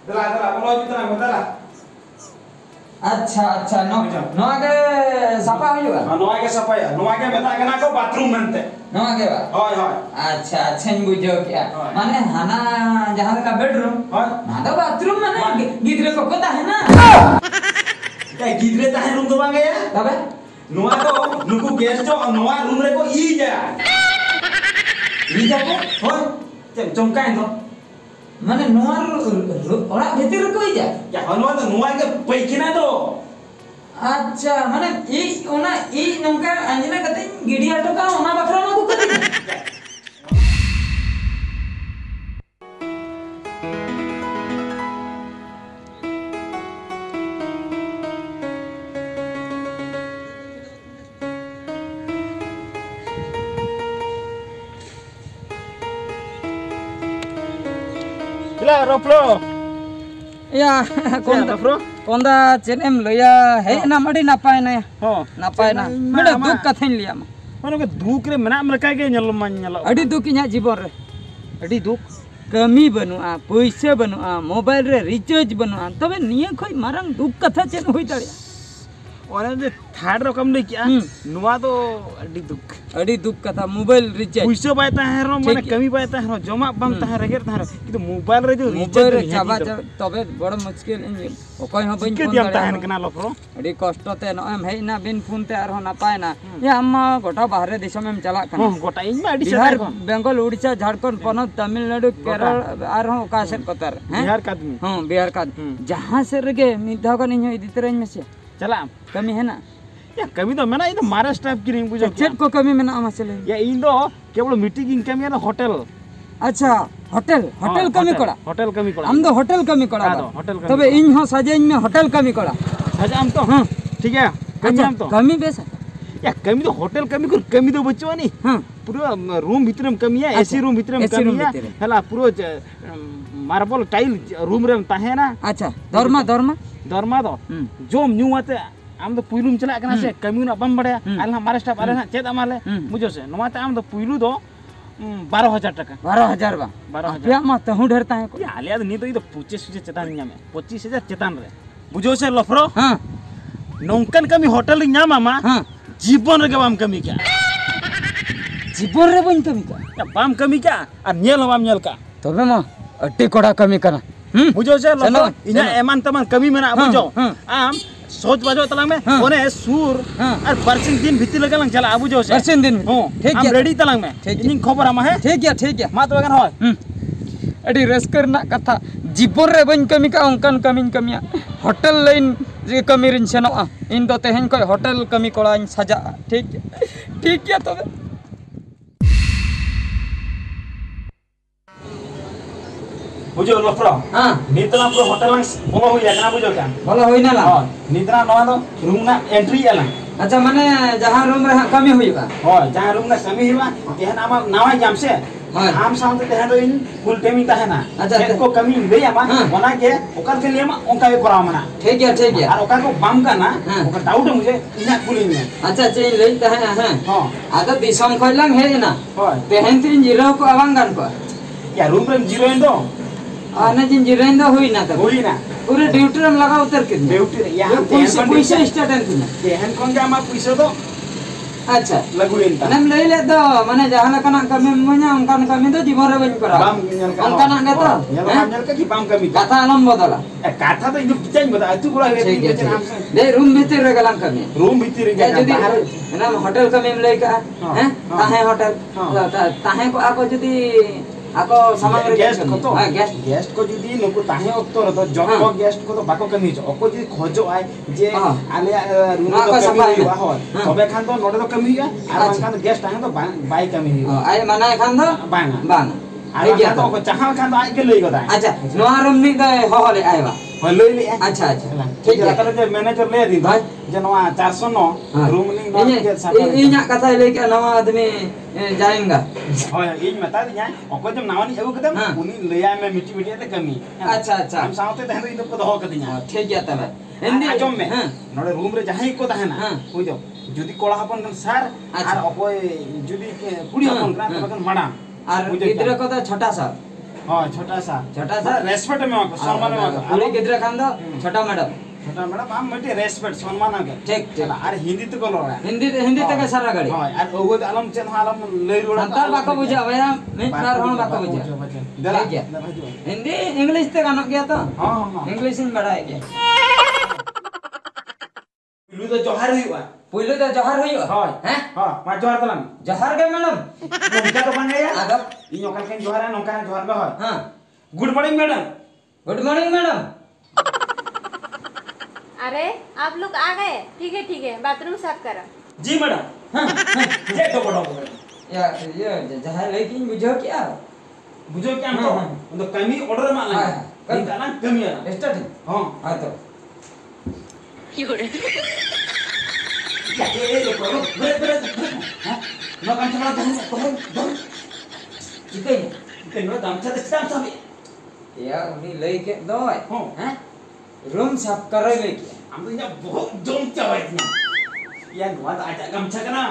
दला दला बोलो जितना बताला अच्छा अच्छा नो के सफा हुआ नोआ के सफाया नोआ के बता के ना को बाथरूम मनते नो के बा होय होय अच्छा अच्छा इन बुझो क्या माने हाना जहां का बेडरूम होय ना तो बाथरूम माने गिदरे को पता है ना क्या गिदरे ता है रूम तो बांगे या तबे नोआ को नुकु गेस्ट जो नोआ रूम रे को ई जा होय चमकाइन तो माने नोआ ओरा भीतर को ही जा या हनवा तो नोआ के पैखिना तो अच्छा माने ई ओना ई नंका अंजना कते गिडी आटो का ओना बकरा ना को कते ला रोप्लो या रोप्लो कोंदा चेनेम लया है ना मडी नापाय ना हो नापाय ना मेडा दुख कथन लिया मा मानो के दुख रे मना मलका के ñalo man ñalo अडी दुख इnya जीवन रे अडी दुख कमी बनुआ पैसा बनुआ मोबाइल रे रिचार्ज बनुआ तबे निया खोई मारंग दुख कथा चेन होई दाड़िया ओने जे थार्ड रकम ले किया नुआ तो अडी दुख कथा मोबाइल रिचार्ज पैसा पाए ताहेरो माने कमी पाए ताहेरो जमा बम ताहे रेगर ताहेरो किंतु मोबाइल रे जो रिचार्ज चाबा तबे बड़ मुश्किल इन ओकय ह बइन फोन दिया ताहेन कना लोकरो अडी कष्ट ते न एम हेना बिन फोन ते आर ना पाए ना या अम्मा गोटा बाहर दिसम में चला कना गोटा इन मा अडी बिहार बेंगल उड़ीसा झारखंड पनत तमिलनाडु केरल आर हो कासेन कतर बिहार का आदमी हां बिहार का जहां से रगे मिधा कन इन इदी तरह में से चला कमी है ना या कमी तो मेना इन महाराष्ट्र टाइप की रिंग बुझो चेट को कमी में ना आमा चले या इन दो केवल मीटिंग इनकम या होटल अच्छा होटल कमी करा होटल कमी करा हम तो होटल कमी करा होटल तबे इन हो सजेन में होटल कमी करा सजाम तो हां ठीक है कमी हम तो कमी बेस या कमी तो होटल कमी कर कमी तो बच्चो नहीं हां पूरा रूम भीतर में कमी है एसी रूम भीतर में कमी है हला पूरा मार्बल टाइल रूम रे ताहे ना अच्छा दरमा तो जोम न्यू आते आम तो पुइलुम चला कना से कमी ना बम बड़े आलना मारे स्टाफ आले ना चेत आमाले बुझो से नोमाते आम तो पुइलु दो 12000 टाका 12000 बा 12000 या मा तहु ढेरता है या आलिया नी तो 25 चेतान न्यामे 25000 चेतान रे बुझो से लफरो हां नौकन कमी होटल न्यामा मा हां जीवन रे बाम कमी क्या जीवन रे बन कमी का बाम कमी क्या और नेल बाम नेल का तबे मा अट्टी कोड़ा कमी कना बुझो से लफरो इना एमान तमान कमी मेना बुझो आम सोच बाजो तलांग में ओने सुर और परसिन दिन भीतर लगे लंग चला बुझो से परसिन दिन ठीक है रेडी तलांग में इनिंग खबर आमा है ठीक है मा तो बगन होय अडी रस्कर ना कथा जीवन रे बन कमी का उनकन कमिया होटल लाइन जे कमी रिन सेनोआ इन दो तेहन को होटल कमी कोड़ा इन सजा ठीक है तबे बुझो लफरो हां नितना पूरा होटल लंग बोलो होय ना बुझो क्या बोलो होय ना ला नितना नवा दो रूम ना एंट्री आला अच्छा माने जहां रूम रे कमी होइबा हां जहां रूम ना कमी होइबा तेहन आमा नावा जाम से आम साउंड तेहन इन फुल टाइम ताहेना अच्छा को कमी ले आमा बना के ओकर के लिए मा ओका के करा मना ठीक है और ओका को बम का ना ओका डाउट मुझे इना कुलिंग में अच्छा चेन ले ताहेना हां आदा दिसम खइलांग हे ना हां तेहन तीन जीरो को अवंगन को या रूम रे जीरो इन दो आने जिन जिरेंदा हुई ना तब हुई ना पूरे ड्यूटी में लगा उतर के ड्यूटी या पैसा स्टार्ट है तेहन कोन के आमा पैसा तो अच्छा लगु इनता नम ले ले तो माने जहां लकना कमी मना उनका कमी तो जीवन रे बन करा बाम न्यल का उनका ना तो न्यल का की बाम कमी कथा आलम बदला कथा तो इन किचन बता तू कोला दे रूम भीतर रे गलम कमी रूम भीतर रे बाहर ना होटल कमी में लेका हैं ताहे होटल ताहे को आको जदी आको सामान रे गेस्ट को तो गेस्ट को जदी नको ताहे ओक्तो रे तो जब गेस्ट को तो बाको कमी छ ओको जदी खोजो आय जे आले रूम तो कमी हुआ हो तबे खान तो नोडे तो कमी हुआ और खान तो गेस्ट आए तो बाई कमी हुआ आय माना खान तो बांगा आरे गया तो को चाहा खान तो आय के लई गदा अच्छा नो रूम नि तो हो ले आयवा हो लई ले अच्छा ठीक है तर जे मैनेजर ले दी भाई जे नवा 409 रूम नि नो के साथ इना कथा ले के नवा आदमी जाएंगा होय इन मता दिया ओको जब नावानी एगो कदम उनी लेया में मिट्टी ते कमी अच्छा हम साउते तहन इन को दहो कदिया ठीक है तबे हिंदी आजम में नोडे रूम रे जहाई को तहना बुझो जुदी कोला हपन कन सर और ओको जुदी कुड़ी हपन कन तबकन मडा और गिदरे को तो छोटा सा हां छोटा सा रेस्पेक्ट में को सम्मान में को कुड़ी गिद्रा खान दो छोटा मैडम आम मटे रेस्पेक्ट सम्मान के ठीक चला आर हिंदी तो को लड़ा हिंदी तक सारा गाड़ी हां आर ओगो आलम चेन आलम लई रोड़ा संताल बाको बुझा भैया मैं बार होन बाको बुझा दला हिंदी इंग्लिश ते गानो गया तो हां हां इंग्लिश इन बढ़ाए गया लु तो जोहार हुआ पुइलो तो जोहार हुई हां हैं हां मा जोहार तलाम जोहार के मैडम नोका तो बन गया आदब इ नोका के जोहार है नोका जोहार में हां हां good morning madam good morning madam अरे आप लोग आ गए ठीक है बाथरूम साफ करो जी मैडम हां ये तो बड़ो या ये जोहार लेकिन बुझो क्या बुझो क्या हम तो कमी ऑर्डर में आना है ना कमी है स्टार्ट हां हां तो ये लो बरे हां नो काम चला दो चिकन नो दाम से दाम सब या उनी लई के दो हां हैं रूम साफ करे लेके हम तो यहाँ बहुत जोम चावाई थी या नुआत आजा गमछा कना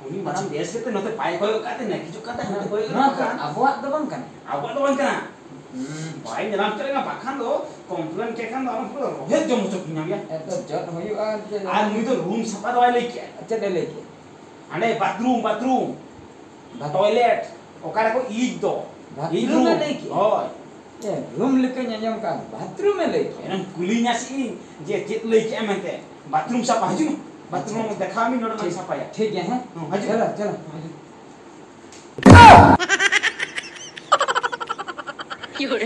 उनी macam biasa tu note pai koyo kate na kicu kata note koyo kan abuat do bang kan pai nyelam kere nga bakhan do komplain ke kan do pura rohe jom chok nyam ya eto jot hoyu a mui to room sapa do ai leki acha de leki ane bathroom toilet okare ko ij do bathroom में leki hoy ya room leke nyam kan bathroom में leki enan kulinya si je jet leki amante bathroom sapa haju bathroom में देखा मी note नहीं सफाया ठीक है हैं चलो चलो क्यों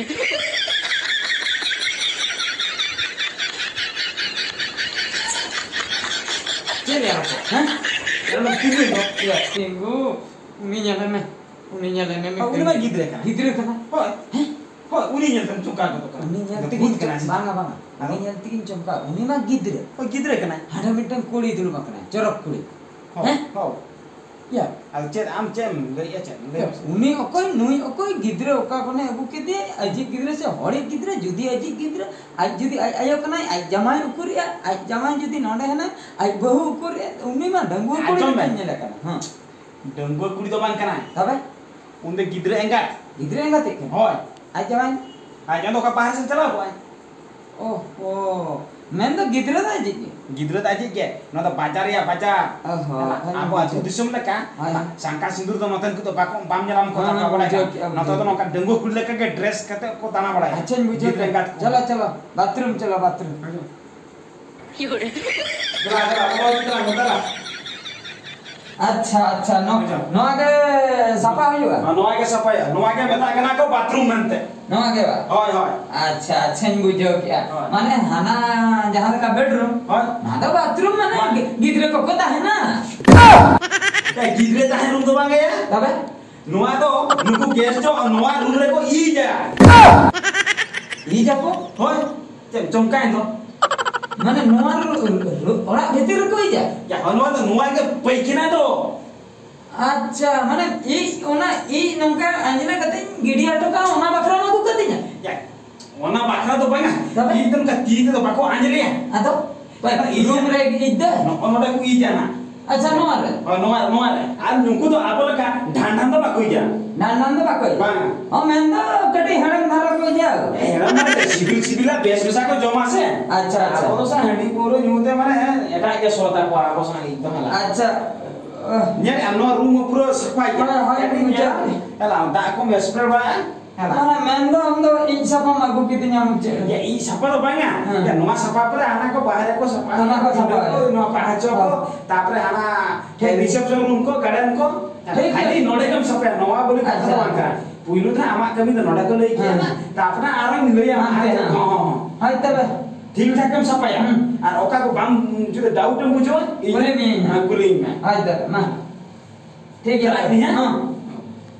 चले आप हैं यार लोग कितने नो या tinggu uni nyala में उन्हें मैं गिद्रे का होय होय उन्हें nyal तुम चुका को तो uni nyal tingin bang uni nyal tingin चमका uni mah gidre होय गिद्रे का ना ada mitang kuli dulu makna corok kuli हैं हो ya al chet am chem le ya chet le uni nui okoi gidre oka kone abu kede aji gidre se hori gidre judi aji gidre aj judi ayo kana aj jamai ukur ya aj jamai judi nonde hena aj bahu ukur ya uni mah danggu kuli kan nyala kana ha danggo kuli to bang kana tabe unde gidre engat tik hoy aj jamai aj ando ka bahar se chala boy oh men to gidre da aji गिद्रे ताजी के न तो बाजार या बाजार अब अतु दिसम लका सांका सिंदूर तो नतन को बाको बाम जलाम को का बड़ा न तो नका डेंगू कुले के ड्रेस कते को दाना बड़ा अच्छा मुझे चलो बाथरूम क्यों चला अच्छा नो आगे सफा हुआ नो आगे सफा या नो आगे मेता कना को बाथरूम मनते नो आगे बा होय अच्छा बुझो क्या माने हाना जहां का बेडरूम होय ना तो बाथरूम माने गिद्रे को पता है ना काय गिद्रे ताहे रूम तो बांगे या तबे नोआ तो नुकु गेस्ट जो नोआ रूम रे को ई जा जाको होय चमकाय तो माने नोआ ओरा भीतर को ही जा या हनुआ तो नोआ के पैखिना तो अच्छा माने ई नंका अंजना कते गिडिया तो का ओना बकरा ना को कते या ओना बाखरा तो बांगा ई तुम का ती तो बाको अंजलि अतो रूम रे इद्दे नोडा को ई जाना अच्छा नोआ रे आ नुकु तो आबो लका ढांढां तो बाको ई जा नानंद बाको बांगा ओ मेंदा कटे हड़म धारा को जा हेरा माने सिबिला बेस बेसा को जमा से अच्छा आबो तो सा हंडी पुरो नुते माने एटा के सोता को आबो सा एकदम हला अच्छा ᱧᱮᱞ ᱟᱢ ᱱᱚᱣᱟ ᱨᱩᱢ ᱯᱩᱨᱟᱹ ᱥᱟᱯᱷᱟ ᱜᱮᱭᱟ ᱦᱮᱞᱟ ᱫᱟᱜ ᱠᱚ ᱢᱮᱥᱯᱨᱮ ᱵᱟᱲᱟ ᱦᱮᱞᱟ ᱢᱟᱱᱮ ᱢᱮᱱᱫᱚ ᱟᱢ ᱫᱚ ᱤᱧ ᱥᱟᱯᱷᱟᱢ ᱟᱹᱜᱩ ᱠᱤᱫᱤᱧᱟ ᱢᱩᱪᱟᱹᱫ ᱭᱟ ᱤᱧ ᱥᱟᱯᱷᱟ ᱫᱚ ᱵᱟᱝᱟ ᱭᱟ ᱱᱚᱣᱟ ᱥᱟᱯᱷᱟ ᱯᱚᱨᱮ ᱦᱟᱱᱟ ᱠᱚ ᱵᱟᱦᱨᱮ ᱠᱚ ᱥᱟᱯᱷᱟ ᱦᱟᱱᱟ ᱠᱚ ᱥᱟᱯᱷᱟ ᱱᱚᱣᱟ ᱯᱟᱦᱟᱪᱚ ᱠᱚ ᱛᱟᱯᱚᱨᱮ ᱦᱟᱱᱟ রিসেপশন রুম को গার্ডেন को खाली नोडे कम सफा नोवा बोले कथा बांका पुइलु था आमा कमी तो नोडा को लई के ना तापना आरो मिलई आमा हाय तबे ठीक ठाक कम सफा या और ओका को बाम जो डाउट हम बुझो बोले मी गुलिंग में हाय तबे मा ठीक है हां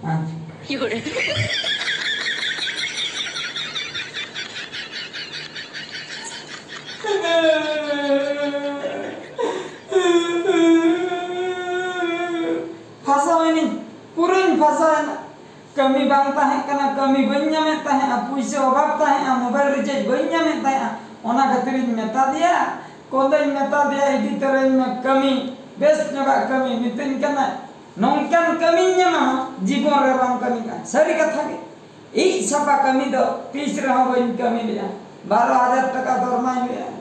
हां क्यों kami bang tahe kana kami banya meta he puisi obab tahe mobile recharge banya meta ona khatirin meta dia kodai meta dia idi terin kami best nyoba kami mitin kana nongkan kami nya mah jibon re bang kami ka sari katha ke Sapa कमी दो 30 रहा बन कमी लिया 12,000 टका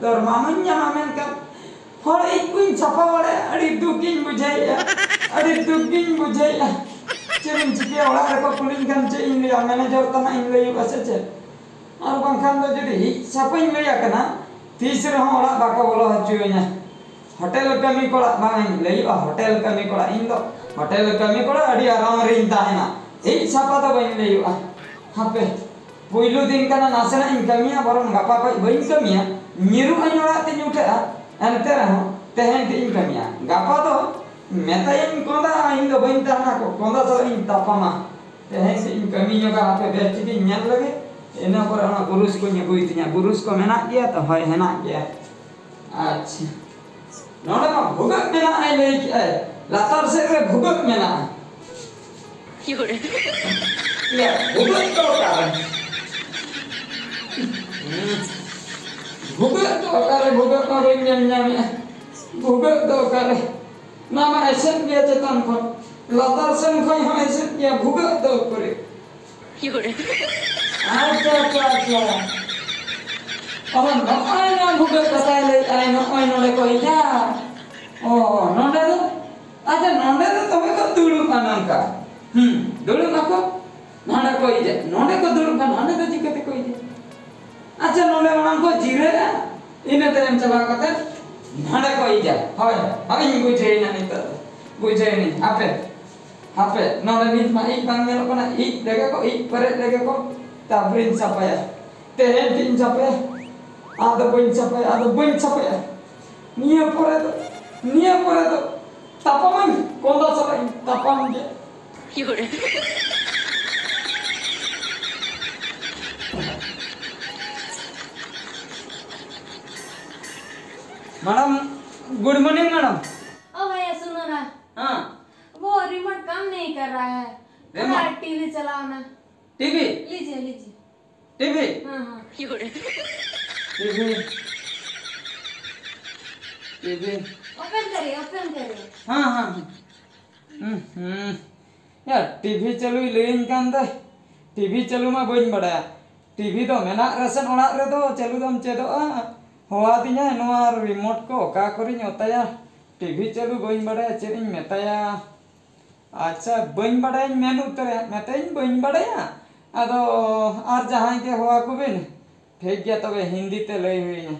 दरमा मन ᱧᱟᱢᱟ ᱢᱮᱱᱠᱷᱟᱱ हर एक कुछ सपा वाले अड़ी दुखिन बुझाइया चेन चिके ओड़ा रे को कुलिन kan चे इन लिया मैनेजर तना इन लिया बसे चे और बंखान दो जदी सपाइन लिया कना 30 रहा ओड़ा बाको बोलो हचुइना होटल कमी कोड़ा बांग लइबा होटल कमी कोड़ा इन दो होटल कमी कोड़ा अड़ी आराम रे इन ताहेना ए सपा तो बइन लइबा हापे पहिलो दिन कना नासेना इन कमिया बरन गापा को बइन कमिया निरु अनोड़ा ते उठा एनते रहो तेहन ते इन कमिया गापा तो मेताइन कोंदा इन दो बइन ताना को कोंदा तो इन तापामा तेहन ते इन कमिया का हापे बेस्ट दिन ᱧᱮᱞ लगे एना पर ना गुरुस को ᱧगुई तिया गुरुस को मेना गया तो होय हेना गया अच्छा नोडा मा भुगत मेना आई ले लातार से रे भुगत मेना या भुगत तो कारण भुगत तो करे भुगत मा बइन ᱧᱟᱢ भुगत तो करे नामा एसन गया चेतन को लातार सेन खय हम एसन गया भुगत तो करे अच्छा अब नय ना भुगत बताय ले आई नय नोडे कोई जा ओ नोडे दो अच्छा नोडे दो तबे को दुडु अनंका दुडु नको नोडे कोई जा नोडे को दुडु का नोडे तो चिकते कोई जा अच्छा नोडे मांग को जीरे इने तेम चबा कते नोडे कोई जा होय अबे बुझे ना नि तो बुझे नि आपे नोडे नित मा ई बांग नेलो कना ई देगे को ई परे देगे को ताब्रिन sapaya तेहेन दिन sapaya आदो बइन sapaya निया परे तो तापमान कोंदा सबाई तापमान के मैडम गुड मॉर्निंग मैडम ओ भैया सुनो ना हाँ वो रिमोट काम नहीं कर रहा है थोड़ा टीवी चलाओ ना टीवी लीजिए टीवी हाँ टीवी ओपन करिए हाँ यार टीवी चलू लेन कान दे टीवी चलू मा बइन बड़ा टीवी तो मेना रसन ओड़ा रे तो चलू दम चेदो होआ दिया नोआ रिमोट को का करिन ओताया टीवी चलू बइन बड़ा चेरिन मेताया अच्छा बइन बड़ा मेन उतरे मेताइन बइन बड़ा आदो आर जहां के होआ को बिन ठीक गया तबे हिंदी ते लई हुई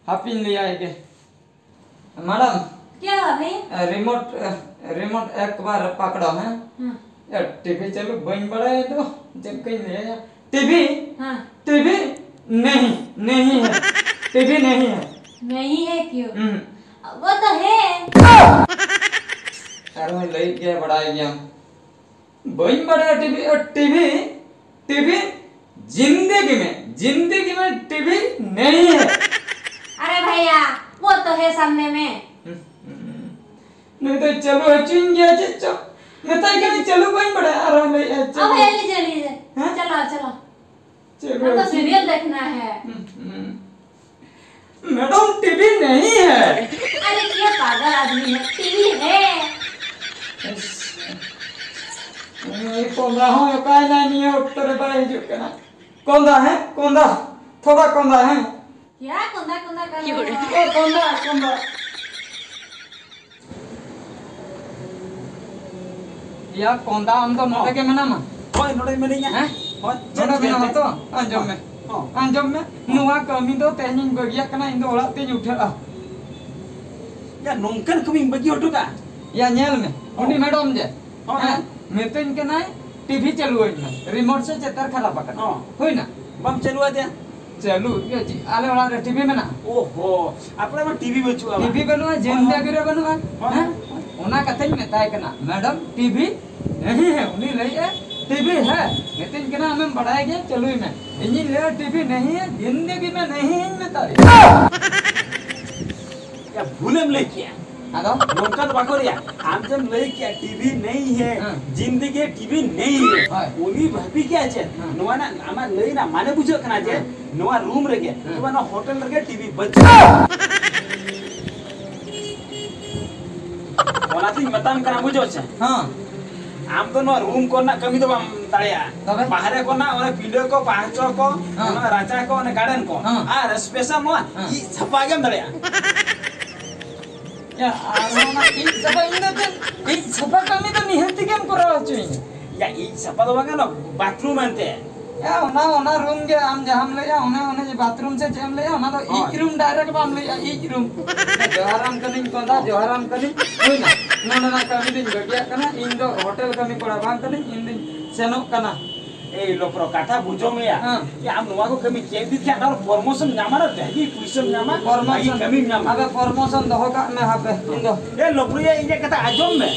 हापिन लिया के मैडम क्या है रिमोट एक बार पकड़ो है यार टीवी चलो बन बड़ा है तो जब कहीं ले टीवी हाँ टीवी नहीं है टीवी नहीं है क्यों वो तो है अरे ले गया बड़ा गया बन बड़ा टीवी जिंदगी में टीवी नहीं है अरे भैया वो तो है सामने में नहीं तो चलो चुन गया चलो मैं तो क्या चलो बन बड़ा आराम ले अब भैया लीजिए चलो तो सीरियल देखना है मैडम टीवी नहीं है अरे क्या पागल आदमी है टीवी है ये कोंदा हो काय नहीं है उत्तर बाय जो करना कोंदा है थोड़ा कोंदा है क्या कोंदा कर ओ कोंदा या कोंदा हम तो नोटे के मेना मा होय नोडे मेलिया हैं होय नोटे मेना तो अंजम में नुआ कमी दो तेनिन बगिया कना इन दो ओड़ा ते उठेला या नोंकन कमी बगी ओटुका या नेल में उनी मैडम जे मेतेन के ना टीवी चालू होई ना रिमोट से चेतर खराब पकड़ होई ना बम चलुआ दे चालू ये जी आले वाला रे टीवी में ना ओहो आपले में टीवी बचुआ टीवी बनवा जिंदगी रे बनवा हैं ओना कथई मेताय कना मैडम टीवी नहीं है उनी लई है टीवी है मेतेन के ना हमें बढ़ाए गया चलू में इनी ले टीवी नहीं है जिंदगी में नहीं है में तारी या भूलम ले किया आदो नोंकन बाकोरिया आम जम ले किया टीवी नहीं है जिंदगी टीवी नहीं है उनी भाभी क्या छे नोवा ना आमा लई ना माने बुझो कना जे नोवा रूम रे के तो ना होटल रे टीवी बच ओना ती मतन कना बुझो छे हां आम तो नो रूम को ना कमी तो दाड़िया तबे? बाहरे को ना ओने पिंडो को पांचो को हाँ। ओने राजा को ओने गार्डन को हाँ। आर स्पेशल नो हाँ। ई छपा गेम दाड़िया या आरोना इ सब छपा कमी तो निहती केम करा हचुई या ई छपा दो बांगा ना बाथरूम अंते या ओना रूम के आम जहां ले या ओने जे बाथरूम से जेम ले ओना तो इ रूम डायरेक्ट बाम ले इ रूम जोहाराम कनिन कोदा जोहाराम कनिन होइना नोना कमी दिन गटिया कना इन दो होटल कमी पड़ा बांग कनिन इन दिन सेनो कना ए लोप्रो काथा बुझो में या हाँ। कि आम नुआ को कमी के दी क्या और प्रमोशन न्यामा ना देगी पुलिस न्यामा प्रमोशन कमी न्यामा अबे प्रमोशन दहो का में हाबे इन दो ए लोप्रो ये इजे कथा आजम में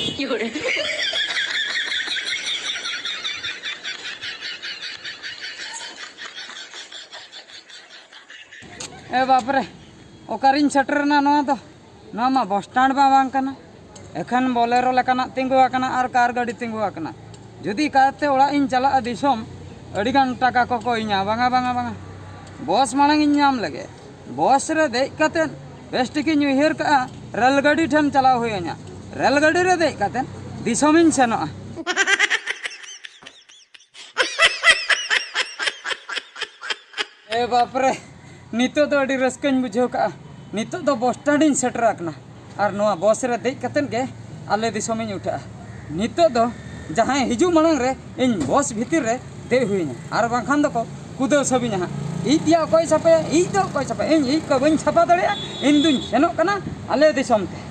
ए बाप रे ओकारिन सेटरना नवा तो नवा मा बस स्टैंड बा बांग कना एखन बोलेरो लेकाना तिंगु आकना आर कार गाड़ी तिंगु आकना जुदी काते ओड़ा इन चला दिसोम अडिगान टाका को इnya बांगा बांगा बांगा बस मांग इन नाम लगे बस रे दे काते बेस्टिक इन उहिर का रेलगाड़ी ठन चला होयना रेलगाड़ी रे दे काते दिसोम इन सेनो ए बाप रे नितो तो अड़ी रस्कन बुझो का नितो तो बस स्टैंड इन सेटर आकना और नवा बस रे दे कतन के आले दिसोम इन उठा नितो दो जहां हिजू मांग रे इन बस भीतर रे दे हुईना और बाखान दो को कुदो सबिना ई दिया कोई छपे ई दो कोई छपे इन ई को बन छपा दड़िया इन दुन सेनो कना आले दिसोम ते